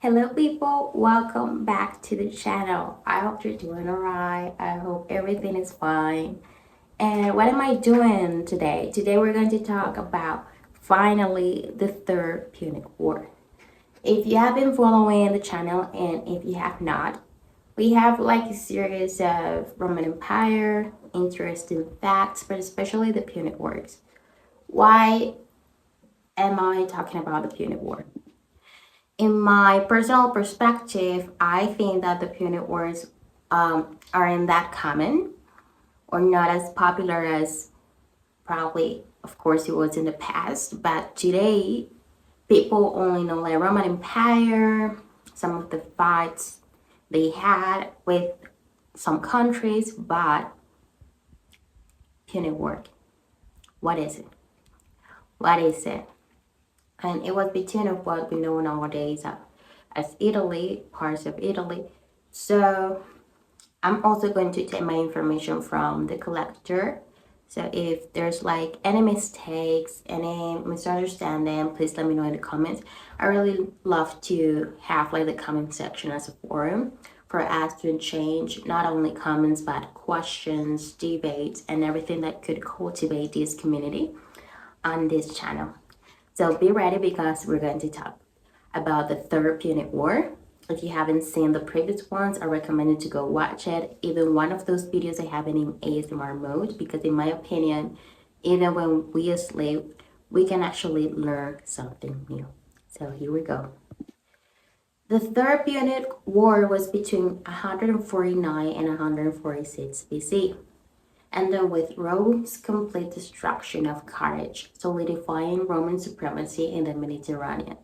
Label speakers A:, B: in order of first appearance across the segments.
A: Hello people, welcome back to the channel. I hope you're doing alright. I hope everything is fine. And what am I doing today? Today we're going to talk about finally the Third Punic War. If you have been following the channel and if you have not, we have like a series of Roman Empire, interesting facts, but especially the Punic Wars. Why am I talking about the Punic War? In my personal perspective, I think that the Punic Wars aren't that common or not as popular as probably, of course, it was in the past. But today, people only know like Roman Empire, some of the fights they had with some countries, but Punic War, what is it? What is it? And it was between of what we know nowadays as Italy, parts of Italy. So I'm also going to take my information from the collector. So if there's like any mistakes, any misunderstanding, please let me know in the comments. I really love to have like the comment section as a forum for us to exchange not only comments but questions, debates, and everything that could cultivate this community on this channel. So be ready because we're going to talk about the Third Punic War. If you haven't seen the previous ones, I recommend you to go watch it. Even one of those videos I have it in ASMR mode because in my opinion, even when we are asleep, we can actually learn something new. So here we go. The Third Punic War was between 149 and 146 BC. And then with Rome's complete destruction of Carthage, solidifying Roman supremacy in the Mediterranean.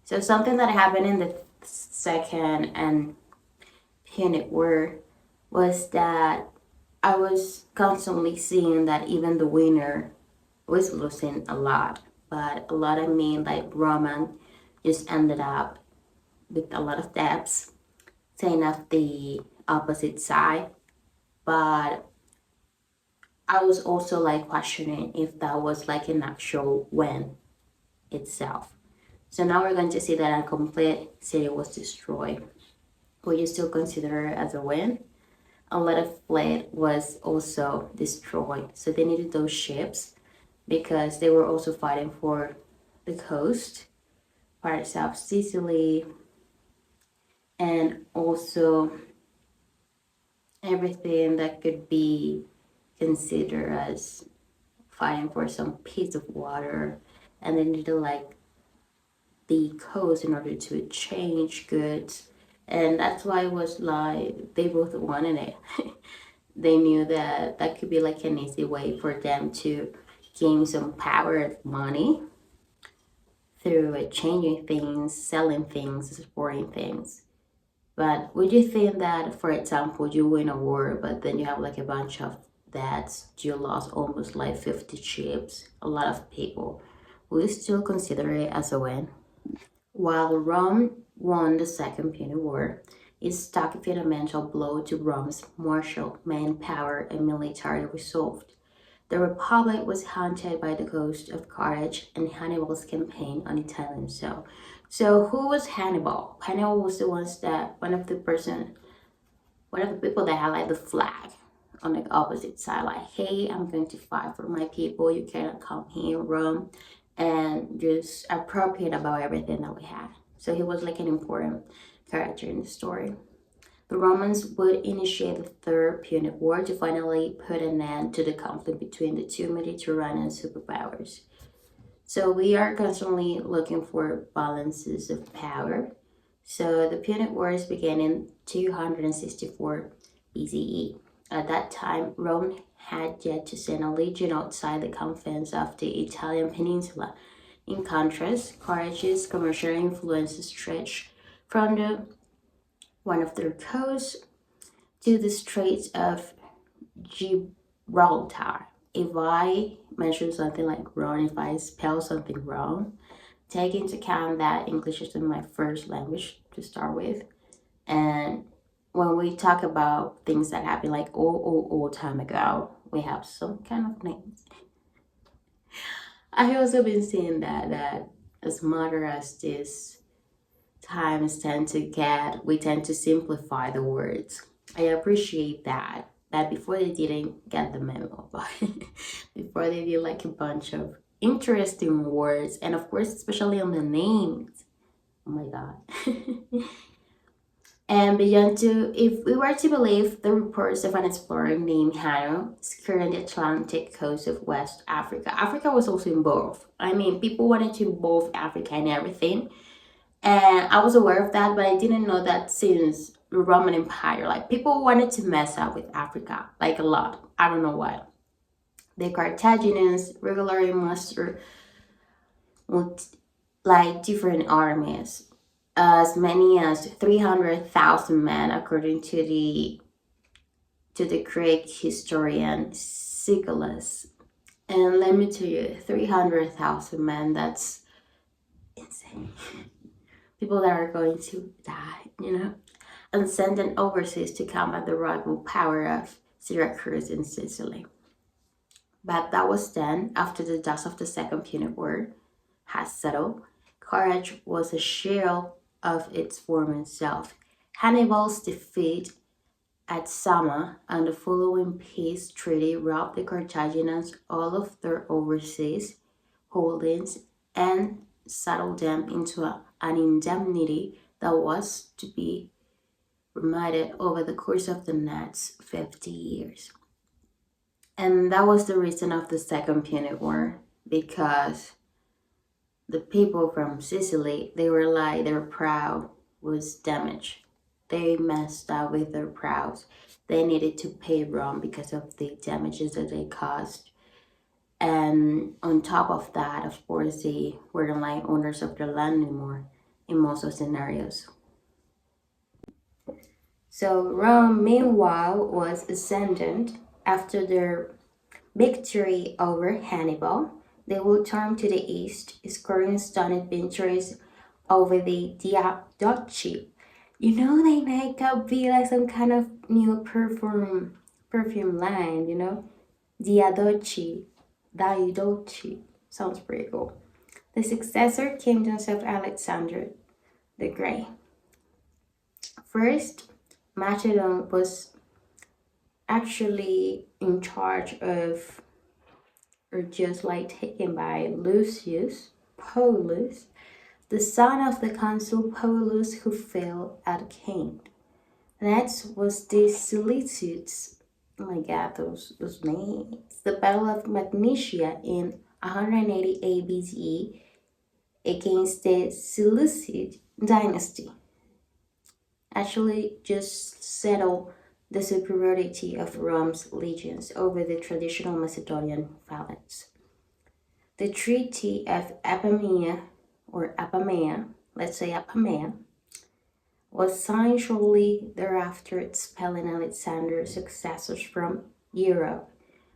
A: So something that happened in the Second and Punic War was that I was constantly seeing that even the winner was losing a lot. But a lot, I mean, like Roman just ended up with a lot of debts, saying of the opposite side. But I was also like questioning if that was like an actual win itself. So now we're going to see that a complete city was destroyed. Would you still consider it as a win? A lot of fleet was also destroyed. So they needed those ships because they were also fighting for the coast, parts of Sicily, and also everything that could be considered as fighting for some piece of water. And they needed like the coast in order to exchange goods. And that's why it was like they both wanted it. They knew that that could be like an easy way for them to gain some power of money through exchanging things, selling things, supporting things. But would you think that, for example, you win a war, but then you have like a bunch of debts, you lost almost like 50 ships, a lot of people, will you still consider it as a win? While Rome won the Second Punic War, it struck a fundamental blow to Rome's martial manpower and military resolve. The Republic was haunted by the ghost of Carthage and Hannibal's campaign on Italian soil. So who was Hannibal? Hannibal was the ones that one of the people that had like the flag on the opposite side, like, hey, I'm going to fight for my people. You cannot come here in Rome, and just appropriate about everything that we had. So he was like an important character in the story. The Romans would initiate the Third Punic War to finally put an end to the conflict between the two Mediterranean superpowers. So we are constantly looking for balances of power. So the Punic Wars began in 264 BCE. At that time, Rome had yet to send a legion outside the confines of the Italian peninsula. In contrast, Carthage's commercial influence stretched from one of their coasts to the Straits of Gibraltar. If I mention something like wrong, if I spell something wrong, take into account that English is my first language to start with. And when we talk about things that happened like old time ago, we have some kind of names. I have also been seeing that as matter as this times we tend to simplify the words. I appreciate that before they didn't get the memo, but before they did like a bunch of interesting words, and of course especially on the names. Oh my god. And beyond to, if we were to believe the reports of an explorer named Hanno skirting the Atlantic coast of West Africa, Africa was also involved. I mean, people wanted to involve Africa in everything, and I was aware of that, but I didn't know that since the Roman Empire, like people wanted to mess up with Africa, like a lot. I don't know why. The Carthaginians regularly mustered like different armies, as many as 300,000 men, according to the Greek historian Siculus. And let me tell you, 300,000 men, that's insane. People that are going to die. And sent them overseas to combat the rival power of Syracuse in Sicily. But that was then, after the dust of the Second Punic War had settled. Carthage was a shell of its former self. Hannibal's defeat at Sama and the following peace treaty robbed the Carthaginians all of their overseas holdings and settled them into an indemnity that was to be remitted over the course of the next 50 years. And that was the reason of the Second Punic War, because the people from Sicily, their prow was damaged. They messed up with their prows. They needed to pay Rome because of the damages that they caused. And on top of that, of course, they weren't like owners of their land anymore in most of the scenarios. So Rome, meanwhile, was ascendant after their victory over Hannibal. They will turn to the east, scoring stunning victories over the Diadochi. They make up be like some kind of new perfume line, Diadochi. Sounds pretty cool. The successor kingdoms of Alexander the Great. First, Macedon was actually in charge of, or just like taken by Lucius Paulus, the son of the consul Paulus who fell at Cain. Next was the Seleucids. Oh my god, those names. The Battle of Magnesia in 188 BCE against the Seleucid dynasty. Actually just settled the superiority of Rome's legions over the traditional Macedonian phalanx. The Treaty of Apamea, let's say Apamea, was signed shortly thereafter, expelling Alexander's successors from Europe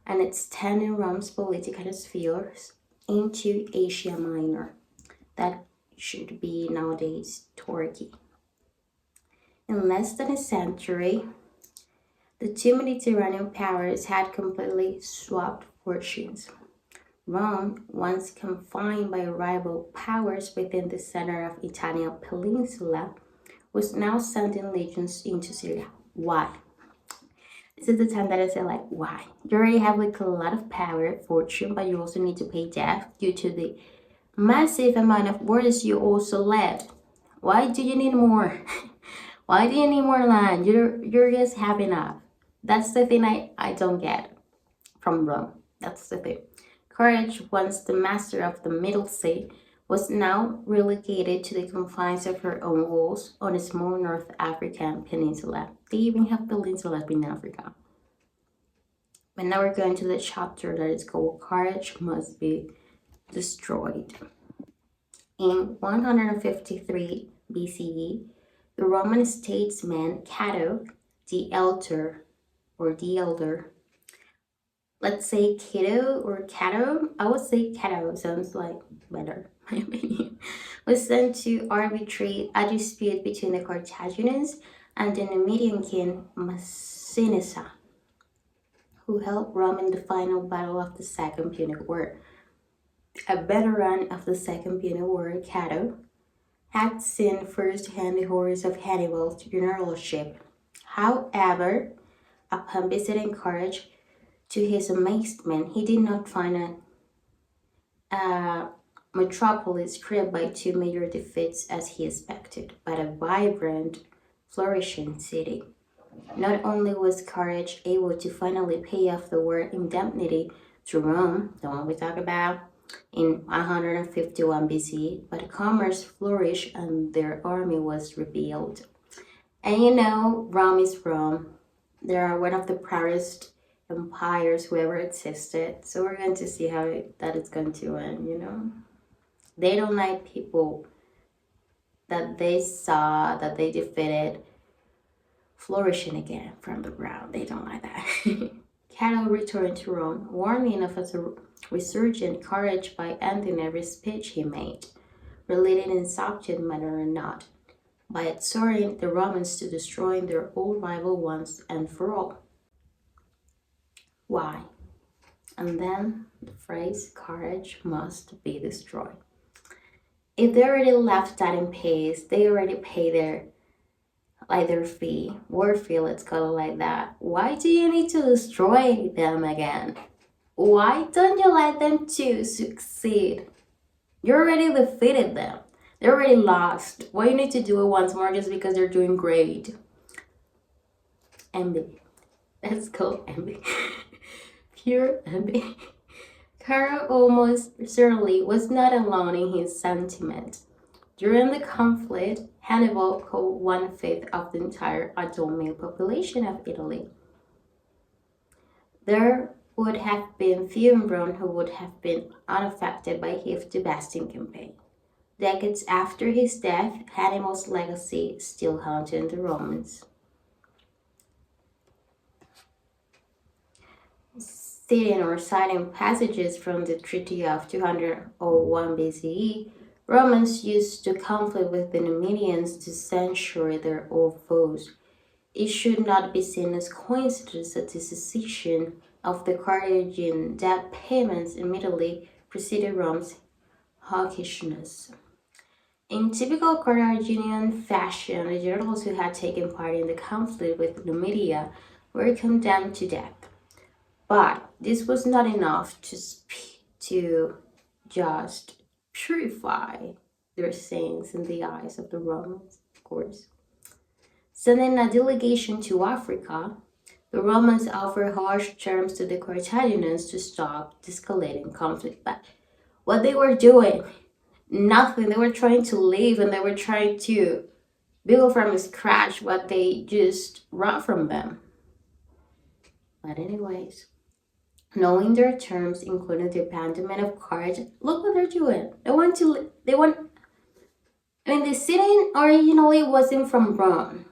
A: and extending Rome's political spheres into Asia Minor. That should be nowadays Turkey. In less than a century, the two Mediterranean powers had completely swapped fortunes. Rome, once confined by rival powers within the center of Italian peninsula, was now sending legions into Syria. Why? This is the time that I say, like, why? You already have like a lot of power, fortune, but you also need to pay debt due to the massive amount of wars you also led. Why do you need more? Why do you need more land? You're just have enough. That's the thing I don't get from Rome. That's the thing. Carthage, once the master of the Middle Sea, was now relegated to the confines of her own walls on a small North African peninsula. They even have peninsulas in Africa. But now we're going to the chapter that is called Carthage Must Be Destroyed. In 153 BCE, the Roman statesman Cato the Elder, let's say Cato or Cato, I would say Cato, sounds like better, my opinion, was sent to arbitrate a dispute between the Carthaginians and the Numidian king Massinissa, who helped Rome in the final battle of the Second Punic War. A veteran of the Second Punic War, Cato had seen firsthand the horrors of Hannibal's generalship. However, upon visiting Carthage, to his amazement, he did not find a metropolis crippled by two major defeats as he expected, but a vibrant, flourishing city. Not only was Carthage able to finally pay off the war indemnity to Rome, the one we talked about, in 151 BCE, but commerce flourished and their army was rebuilt. And you know, Rome is Rome. They are one of the proudest empires who ever existed. So we're going to see how that is going to end. They don't like people that they saw, that they defeated, flourishing again from the ground. They don't like that. Cato returned to Rome, warning of a resurgent courage by ending every speech he made, related in subject matter or not, by exhorting the Romans to destroy their old rival once and for all. Why? And then the phrase, courage must be destroyed. If they already left that in peace, they already pay their fee, war fee, let's call it like that. Why do you need to destroy them again? Why don't you let them to succeed? You already defeated them. They're already lost. Why you need to do it once more just because they're doing great? Envy. That's called envy. Pure envy. Caro almost certainly was not alone in his sentiment. During the conflict, Hannibal killed 1/5 of the entire adult male population of Italy. There would have been few in Rome who would have been unaffected by his devastating campaign. Decades after his death, Hannibal's legacy still haunted the Romans. Citing or citing passages from the Treaty of 201 BCE, Romans used to conflict with the Numidians to censure their old foes. It should not be seen as coincidence that the cessation of the Carthaginian debt payments immediately preceded Rome's hawkishness. In typical Carthaginian fashion, the generals who had taken part in the conflict with Numidia were condemned to death. But this was not enough to just purify their sins in the eyes of the Romans, of course. Sending a delegation to Africa, the Romans offered harsh terms to the Carthaginians to stop the escalating conflict. But what they were doing, nothing. They were trying to leave and they were trying to build from scratch what they just robbed from them. But anyways, knowing their terms, including the abandonment of Carthage, look what they're doing. The city originally wasn't from Rome.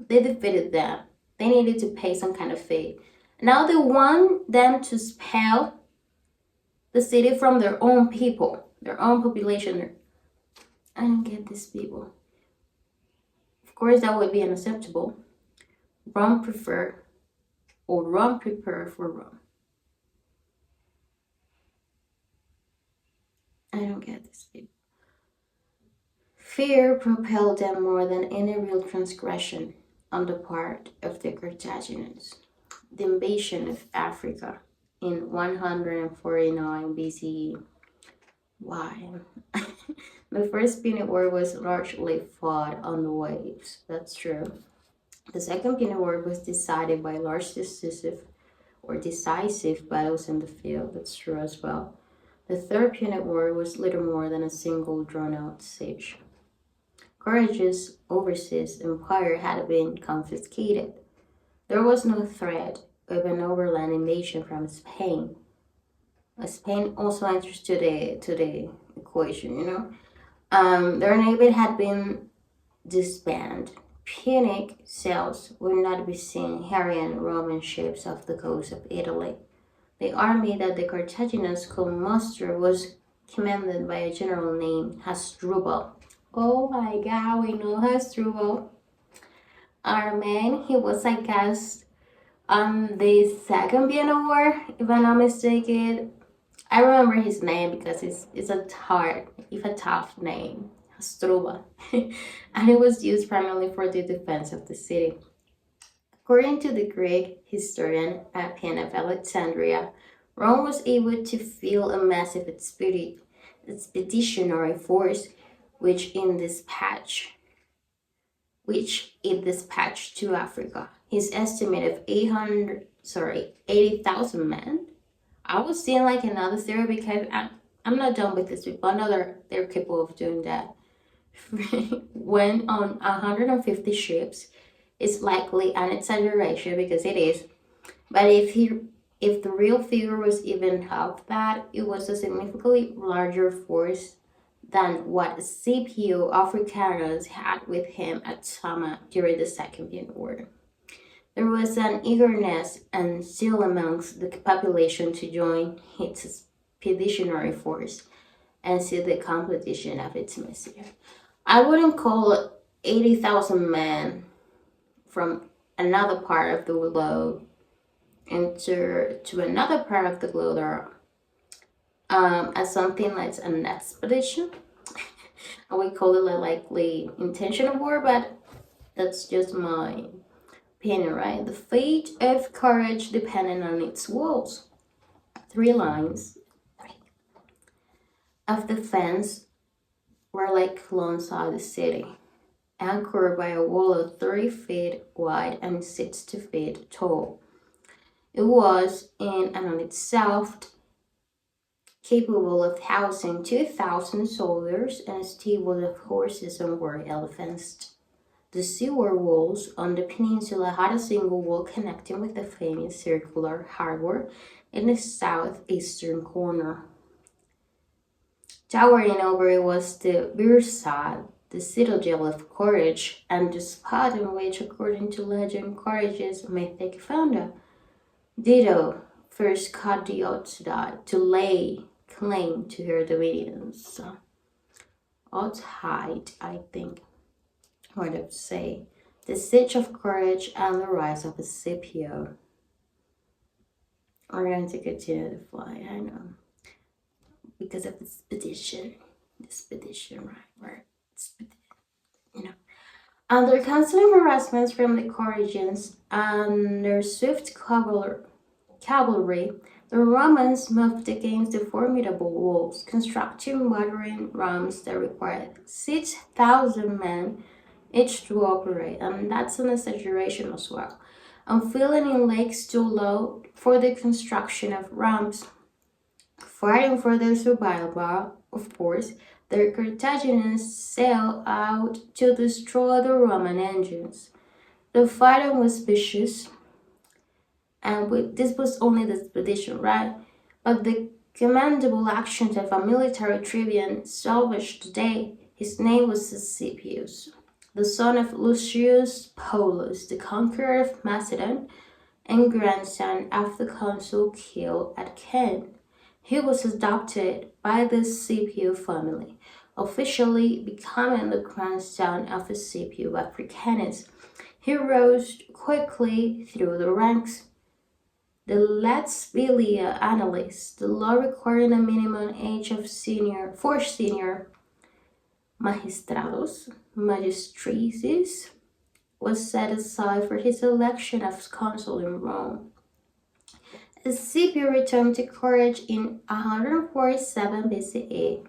A: They defeated them. They needed to pay some kind of fee. Now they want them to expel the city from their own people, their own population. I don't get these people. Of course, that would be unacceptable. Rome prepared for Rome. I don't get this people. Fear propelled them more than any real transgression on the part of the Carthaginians. The invasion of Africa in 149 BCE. Why? The First Punic War was largely fought on the waves. That's true. The Second Punic War was decided by large decisive battles in the field. That's true as well. The Third Punic War was little more than a single drawn-out siege. Carthage's overseas empire had been confiscated. There was no threat of an overland invasion from Spain. Spain also enters to the equation, Their navy had been disbanded. Punic sails would not be seen harrying Roman ships off the coast of Italy. The army that the Carthaginians could muster was commanded by a general named Hasdrubal. Oh my god, we know Hasdrubal. Our man, he was, I guess, on the Second Punic War, if I'm not mistaken. I remember his name because it's a tough name. Asdrubal, and it was used primarily for the defense of the city. According to the Greek historian Appian of Alexandria, Rome was able to field a massive expeditionary force, which it dispatched to Africa. His estimate of 80,000 men. I was seeing like another theory because I'm not done with this people. I know they're capable of doing that. When on 150 ships, it's likely an exaggeration because it is. But if the real figure was even half that, it was a significantly larger force than what Scipio Africanus had with him at Sama during the Second Punic War. There was an eagerness and zeal amongst the population to join its expeditionary force and see the completion of its mission. I wouldn't call 80,000 men from another part of the globe into to another part of the globe or as something like an expedition. I would call it a likely intentional war, but that's just my opinion, right? The fate of courage depended on its walls. 3 lines of defense were like alongside the city, anchored by a wall of 30 feet wide and 60 feet tall. It was in and on itself capable of housing 2,000 soldiers and stables of horses and war elephants. The seaward walls on the peninsula had a single wall connecting with the famous circular harbor in the southeastern corner. Towering over it was the Birsad, the citadel of courage, and the spot on which, according to legend, Courage's mythic founder, Dido, first cut the Otsuda to lay claim to her dominions. So, Othide, I think, what I would say. The siege of courage and the rise of Scipio. We're going to continue to fly, I know. Because of the expedition, right? You know. Under constant harassments from the Corinthians and their swift cavalry, the Romans moved against the formidable walls, constructing battering rams that required 6,000 men each to operate, and that's an exaggeration as well, and filling in lakes too low for the construction of rams. Fighting for their survival, of course, the Carthaginians sailed out to destroy the Roman engines. The fighting was vicious, and this was only the expedition, right? But the commendable actions of a military tribune salvaged the day. His name was Scipius, the son of Lucius Paulus, the conqueror of Macedon, and grandson of the consul killed at Cannae. He was adopted by the Scipio family, officially becoming the grandson of Scipio Africanus. He rose quickly through the ranks. The Latsvilia annalists, the law requiring a minimum age of for senior magistracies, was set aside for his election as consul in Rome. Scipio returned to Carthage in 147 BCE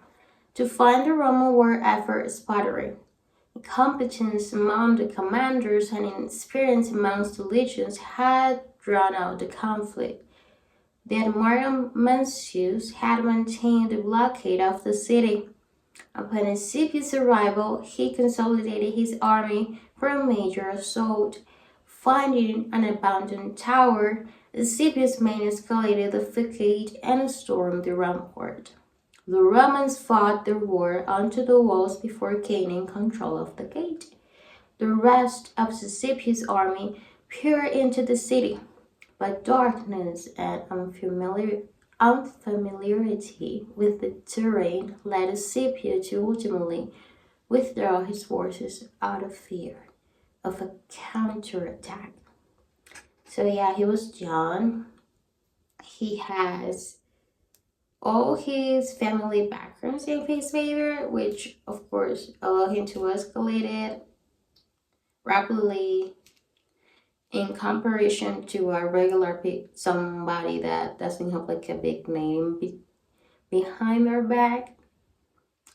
A: to find the Roman war effort sputtering. Incompetence among the commanders and inexperience amongst the legions had drawn out the conflict. The admiral Mencius had maintained the blockade of the city. Upon Scipio's arrival, he consolidated his army for a major assault. Finding an abandoned tower, Scipius men escalated the facade and stormed the rampart. The Romans fought their war onto the walls before gaining control of the gate. The rest of Scipius' army poured into the city, but darkness and unfamiliarity with the terrain led Scipio to ultimately withdraw his forces out of fear of a counterattack. So yeah, he was young. He has all his family backgrounds in his favor, which of course allowed him to escalate it rapidly in comparison to a regular somebody that doesn't have like a big name behind their back.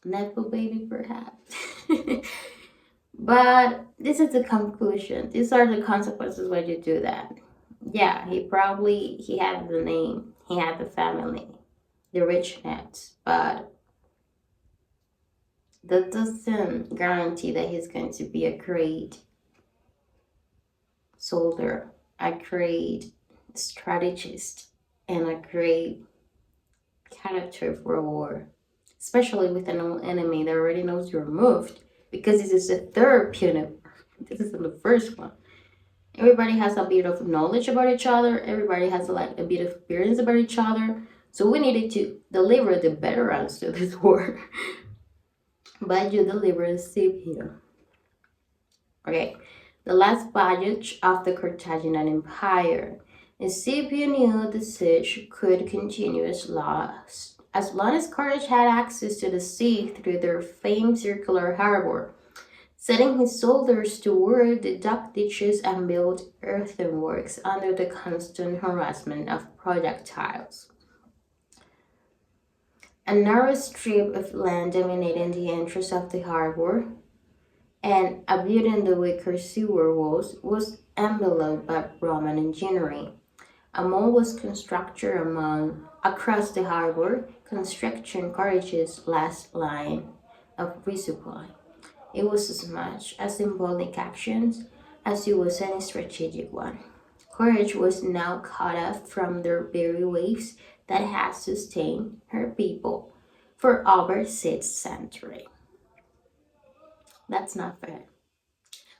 A: Nepo baby, perhaps. But this is the conclusion. These are the consequences when you do that. Yeah, he had the name, he had the family, the richness, but that doesn't guarantee that he's going to be a great soldier, a great strategist, and a great character for a war, especially with an old enemy that already knows you're moved, because this is the third Punic War. This isn't the first one. Everybody has a bit of knowledge about each other. Everybody has like a bit of experience about each other. So we needed to deliver the veterans to this war. But you deliver the CPU. Okay, the last voyage of the Carthaginian Empire. The Scipio knew the siege could continue as long as Carthage had access to the sea through their famed circular harbor, setting his soldiers to work to dug ditches and build earthworks under the constant harassment of projectiles. A narrow strip of land dominating the entrance of the harbor and abutting the weaker seaward walls was enveloped by Roman engineering. A mole was constructed across the harbor, constructing Carthage's last line of resupply. It was as much a symbolic action as it was a strategic one. Carthage was now cut off from the very waves that had sustained her people for over 6 centuries. That's not fair.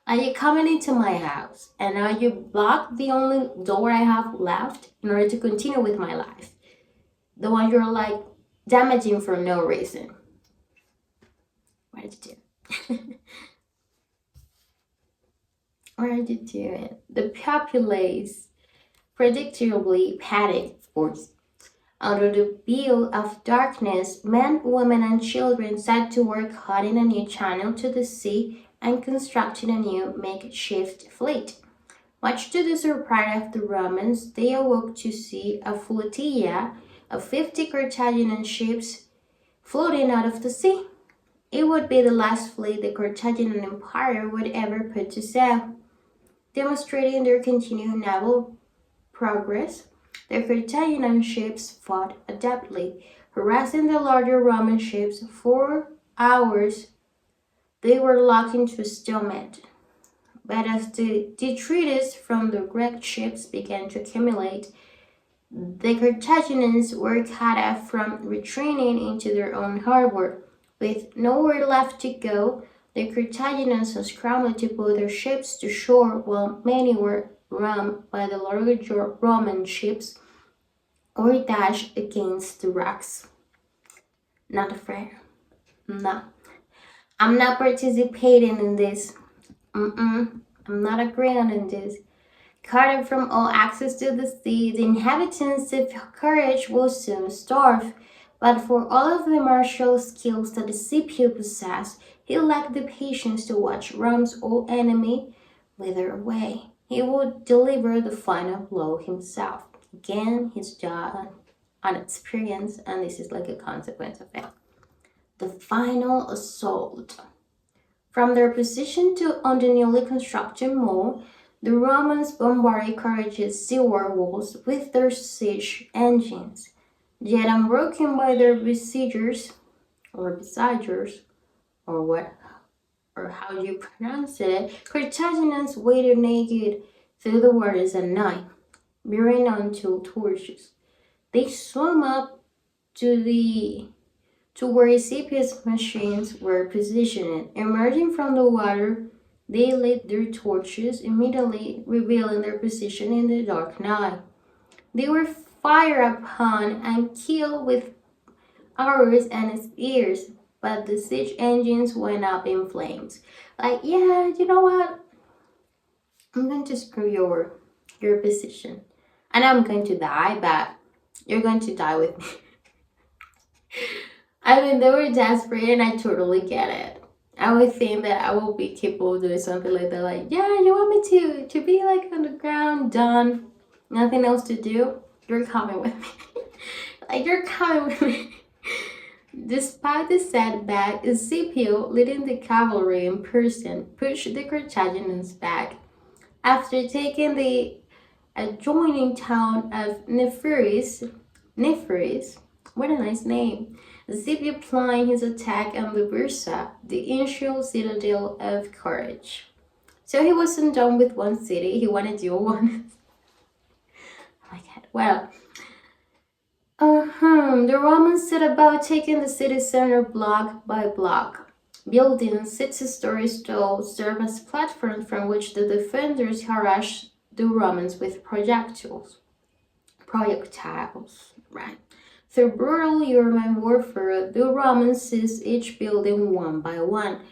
A: Are you coming into my house and now you block the only door I have left in order to continue with my life? The one you're like damaging for no reason. What did you do? What are you doing? The populace predictably panicked, of course. Under the veil of darkness, men, women, and children set to work cutting a new channel to the sea and constructing a new makeshift fleet. Much to the surprise of the Romans, they awoke to see a flotilla of 50 Carthaginian ships floating out of the sea. It would be the last fleet the Carthaginian Empire would ever put to sail. Demonstrating their continued naval progress, the Carthaginian ships fought adeptly, harassing the larger Roman ships for hours. They were locked into a stalemate. But as the detritus from the Greek ships began to accumulate, the Carthaginians were cut off from retreating into their own harbor. With nowhere left to go, the Carthaginians scrambled to put their ships to shore while many were rammed by the larger Roman ships or dashed against the rocks. Not fair. No. I'm not participating in this. I'm not agreeing in this. Cut off from all access to the sea, the inhabitants of Carthage will soon starve. But for all of the martial skills that the Scipio possessed, he lacked the patience to watch Rome's old enemy wither away. He would deliver the final blow himself. Again, his job on experience, and this is like a consequence of it. The final assault. From their position on the newly constructed mole, the Romans bombarded Carthage's seaward walls with their siege engines. Yet unbroken by their besiegers, or how you pronounce it, Carthaginians waded naked through the waters at night, bearing on 2 torches. They swam up to where Scipio's machines were positioned. Emerging from the water, they lit their torches, immediately revealing their position in the dark night. They were fired upon and killed with arrows and spears, but the siege engines went up in flames. Like, yeah, you know what? I'm going to screw your position. And I'm going to die, but you're going to die with me. I mean, they were desperate, and I totally get it. I would think that I will be capable of doing something like that. Like, yeah, you want me to be like on the ground, done, nothing else to do? You're coming with me. Like, you're coming with me. Despite the setback, Scipio, leading the cavalry in person, pushed the Carthaginians back. After taking the adjoining town of Nepheris, what a nice name, Scipio planned his attack on the Bursa, the ancient citadel of Carthage. So he wasn't done with one city, he wanted the other one. Oh my god, well, the Romans set about taking the city center block by block. Building 6-story stalls served as platforms from which the defenders harassed the Romans with projectiles, right? Through brutal urban warfare, the Romans seized each building one by one.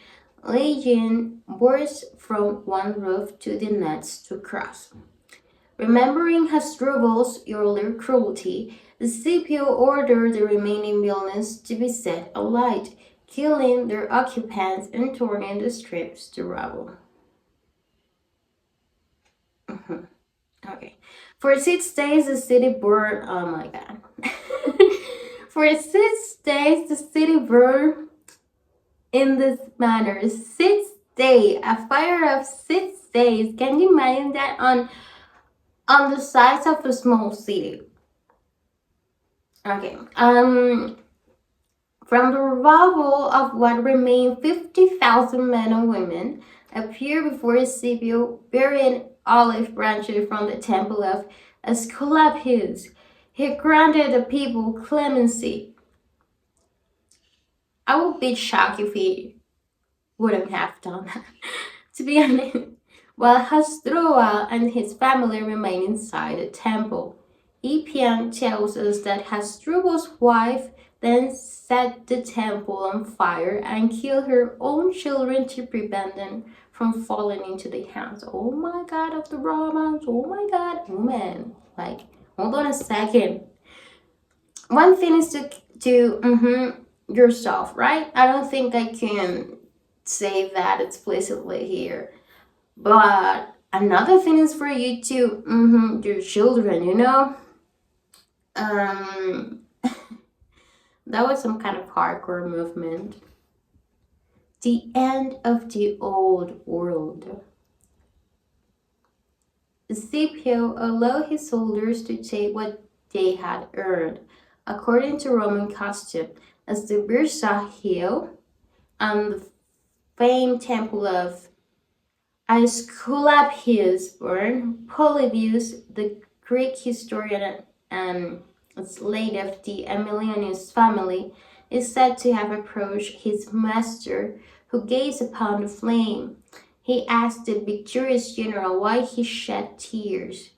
A: Legion burst from one roof to the next to cross. Remembering Hasdrubal's earlier cruelty, Scipio ordered the remaining buildings to be set alight, killing their occupants and turning the streets to rubble. Okay. For 6 days, the city burned. Oh my god. For 6 days, the city burned in this manner. 6 days. A fire of 6 days. Can you imagine that on the size of a small city? Okay. From the rubble of what remained, 50,000 men and women appeared before Scipio, bearing olive branches from the temple of Aesculapius. He granted the people clemency. I would be shocked if he wouldn't have done that, to be honest. While Hasdrubal and his family remained inside the temple. Epian tells us that Hasdrubal's wife then set the temple on fire and killed her own children to prevent them from falling into the hands, oh my god, of the Romans. Oh my god, woman. Like, hold on a second. One thing is to yourself, right? I don't think I can say that explicitly here. But another thing is for you to your children, you know? That was some kind of hardcore movement. The end of the old world. Scipio allowed his soldiers to take what they had earned, according to Roman custom, as the Bursa Hill and the famed temple of Aesculapius burned. Polybius, the Greek historian and slave of the Aemilianus family, is said to have approached his master, who gazed upon the flame. He asked the victorious general why he shed tears.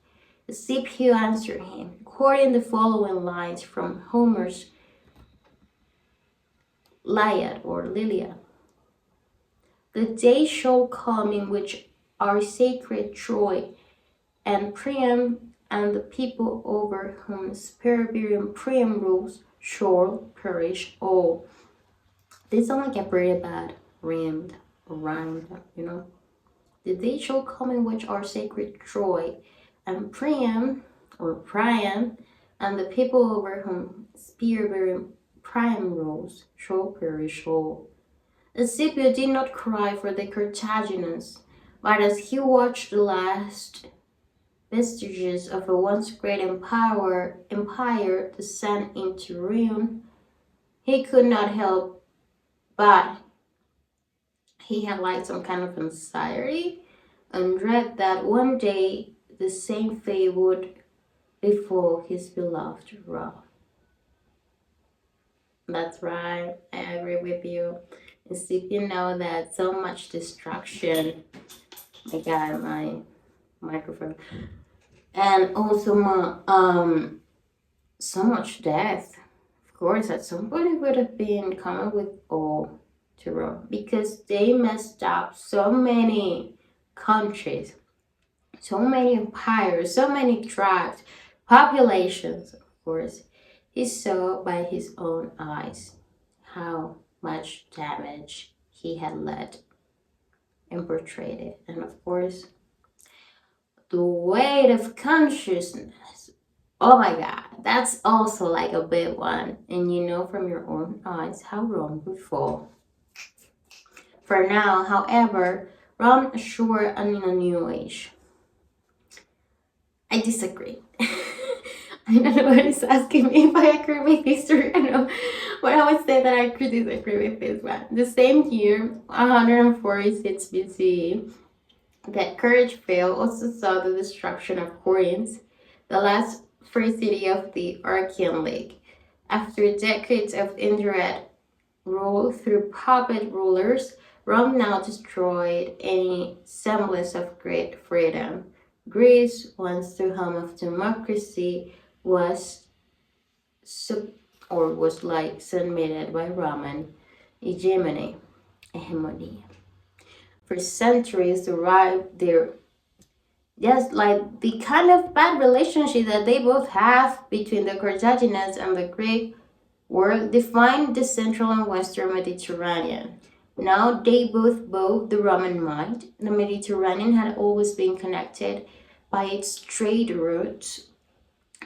A: Scipio answered him, quoting the following lines from Homer's Iliad or Lilia. The day shall come in which our sacred Troy and Priam and the people over whom Sperberan Priam rules shall perish all. This sounds like a pretty bad rhymed, you know. The day shall come in which our sacred Troy and Priam and the people over whom Sperberan Priam rules shall perish all. Scipio did not cry for the Carthaginians, but as he watched the last vestiges of a once great empire descend into ruin, he could not help but he had like some kind of anxiety and dread that one day the same fate would befall his beloved Rome. That's right, I agree with you. As if you know that so much destruction, I got my microphone, and also so much death. Of course, at some point it would have been coming with all to Rome because they messed up so many countries, so many empires, so many tribes, populations. Of course, He saw by his own eyes how much damage he had led and portrayed it. And of course, the weight of consciousness. Oh my God, that's also like a big one. And you know from your own eyes how Rome would fall. For now, however, Rome assured in a new age. I disagree. I don't know what is asking me if I agree with history. I know, but I would say that I could disagree with this one. The same year, 146 BCE, that Carthage fell also saw the destruction of Corinth, the last free city of the Archean League. After decades of indirect rule through puppet rulers, Rome now destroyed any semblance of great freedom. Greece, once the home of democracy, was like submitted by Roman hegemony. For centuries, derived their just like the kind of bad relationship that they both have between the Carthaginians and the Greek were defined the central and western Mediterranean. Now they both the Roman mind. The Mediterranean had always been connected by its trade routes,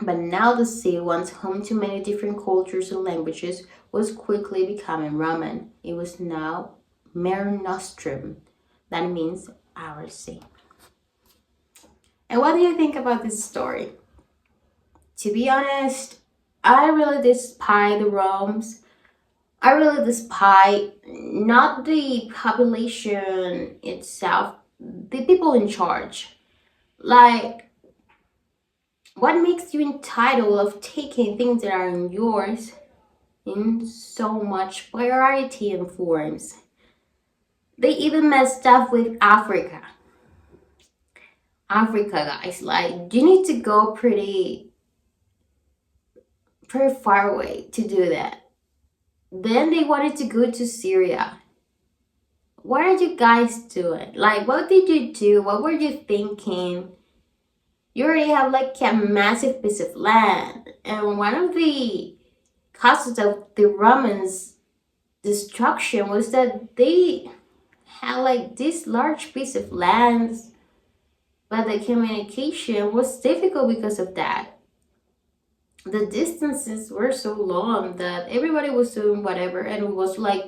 A: but now the sea, once home to many different cultures and languages, was quickly becoming Roman. It was now Mare Nostrum. That means our sea. And what do you think about this story? To be honest, I really despise the Romes. I really despise not the population itself, the people in charge. Like, what makes you entitled of taking things that are yours in so much variety and forms? They even messed up with Africa. Africa, guys, like, you need to go pretty far away to do that. Then they wanted to go to Syria. What are you guys doing? Like, what did you do? What were you thinking? You already have like a massive piece of land. And one of the causes of the Romans' destruction was that they had like this large piece of land, but the communication was difficult because of that. The distances were so long that everybody was doing whatever, and it was like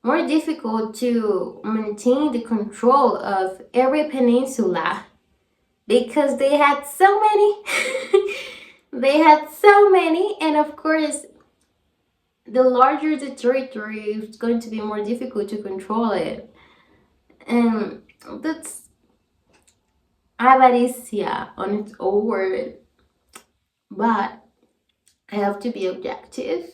A: more difficult to maintain the control of every peninsula because they had so many. They had so many, and of course, the larger the territory, it's going to be more difficult to control it. And that's avaricia on its own word. But I have to be objective.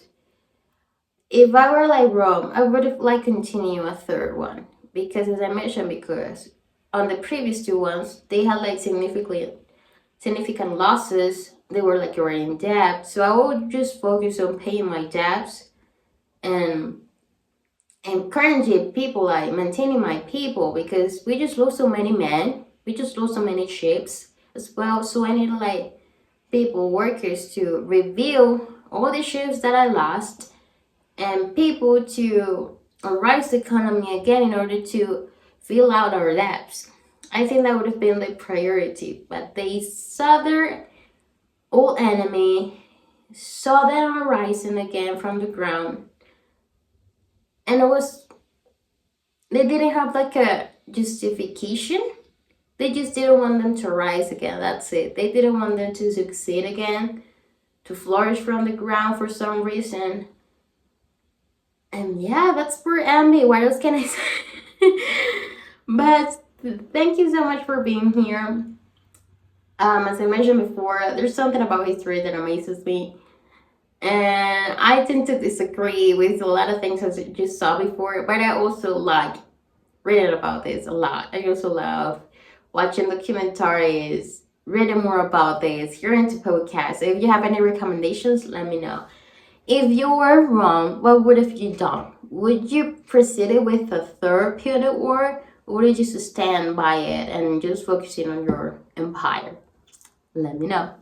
A: If I were like Rome, I would have like continue a third one. Because as I mentioned, because on the previous two ones, they had like significant losses. They were like already in debt. So I would just focus on paying my debts and encouraging people, like maintaining my people, because we just lost so many men. We just lost so many ships as well. So I need like people, workers to reveal all the ships that I lost and people to rise the economy again in order to fill out our debts. I think that would have been the priority, but they saw their old enemy, saw them arising again from the ground, and they didn't have like a justification. They just didn't want them to rise again. That's it. They didn't want them to succeed again, to flourish from the ground for some reason. And yeah, that's for envy. What else can I say? But thank you so much for being here. As I mentioned before, there's something about history that amazes me. And I tend to disagree with a lot of things as you just saw before, but I also like reading about this a lot. I also love watching documentaries, reading more about this, hearing to podcasts. If you have any recommendations, let me know. If you were wrong, what would have you done? Would you proceed with the Third Punic War, or would you just stand by it and just focusing on your empire? Let me know.